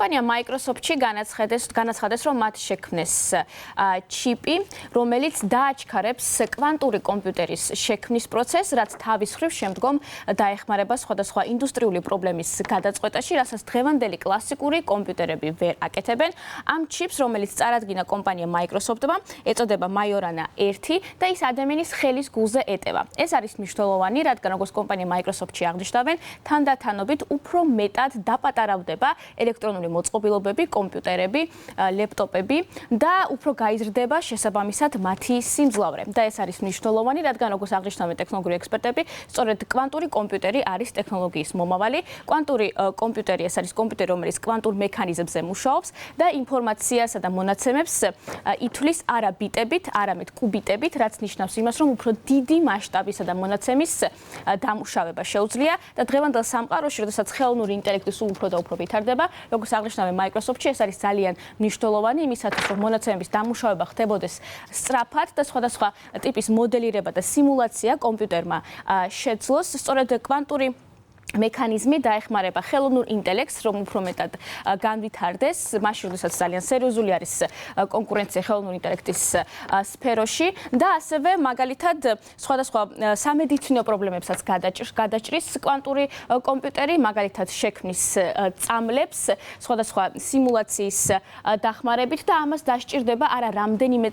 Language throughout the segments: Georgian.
კომპანია Microsoft-ში განაცხადეს, რომ მათ შექმნეს ჩიპი, რომელიც დააჩქარებს კვანტური კომპიუტერის შექმნის პროცესს, რაც თავის მხრივ შემდგომ დაეხმარება სხვადასხვა ინდუსტრიული პრობლემის გადაწყვეტაში, რასაც დღევანდელი კლასიკური კომპიუტერები ვერ აკეთებენ. Ამ ჩიპს, რომელიც წარადგინა კომპანია Microsoft-მა, ეწოდება Majorana 1 და ის ადამიანის ხელის გულზე ეტევა. ეს არის მნიშვნელოვანი, რადგან როგორც კომპანია Microsoft-ში აღნიშნავენ, თანდათანობით უფრო მეტად დაპატარავდება ელექტრონული მოწყობილობები, კომპიუტერები, ლეპტოპები და უფრო გაიზრდება შესაბამისად მათი სიმძლავრე. და ეს არის მნიშვნელოვანი, რადგან როგორც აღნიშნავენ ტექნოლოგიური ექსპერტები, სწორედ კვანტური კომპიუტერი არის ტექნოლოგიის მომავალი. კვანტური კომპიუტერი ეს არის კომპიუტერი, რომელიც კვანტურ მექანიზმებზე მუშაობს და ინფორმაციასა და მონაცემებს ითვლის არა ბიტებით, არამედ კუბიტებით, რაც ნიშნავს იმას, რომ უფრო დიდი მასშტაბისა და მონაცემის დამუშავება შეუძლია და დღევანდელ სამყაროში, როდესაც ხელოვნური ინტელექტი სულ უფრო და უფრო ვითარდება, როგორც აღნიშნავენ Microsoft-ში, ეს არის ძალიან მნიშვნელოვანი იმისათვის, რომ მონაცემების დამუშავება ხდებოდეს სწრაფად და სხვადასხვა ტიპის მოდელირება და სიმულაცია კომპიუტერმა შეძლოს. სწორედ კვანტური მექანიზმი დაეხმარება ხელოვნურ ინტელექტს, რომ უფრო მეტად განვითარდეს, მაშინ როდესაც ძალიან სერიოზული არის კონკურენცია ხელოვნური ინტელექტის სფეროში და ასევე მაგალითად სხვადასხვა სამედიცინო პრობლემებსაც გადაჭრის კვანტური კომპიუტერი, მაგალითად შექმნის წამლებს, სხვადასხვა სიმულაციის დახმარებით და ამას დასჭირდება არა რამდენიმე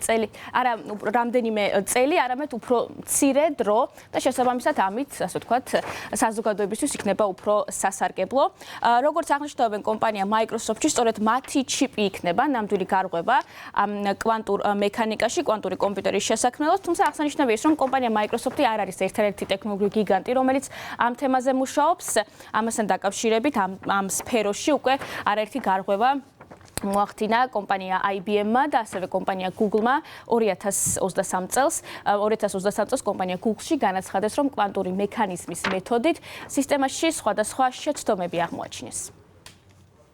წელი, არამედ უფრო მცირე დრო და შესაბამისად ამით, ასე ვთქვათ, საზოგადოებისთვის იქნება უფრო სასარგებლო. როგორც აღნიშნავენ კომპანია Microsoft-ში, სწორედ მათი ჩიპი იქნება ნამდვილი გარღვევა კვანტურ მექანიკაში, კვანტური კომპიუტერის შესაქმნელად, თუმცა აღსანიშნავია ის, რომ კომპანია Microsoft-ი არ არის ერთადერთი ტექნოლოგიური გიგანტი, რომელიც ამ თემაზე მუშაობს. ამასთან დაკავშირებით ამ სფეროში უკვე არაერთი გარღვევა მოახდინა კომპანია IBM-მა და ასევე კომპანია Google-მა 2023 წელს კომპანია Google-ში განაცხადეს, რომ კვანტური მექანიზმის მეთოდით სისტემაში სხვადასხვა შეცდომები აღმოაჩინეს.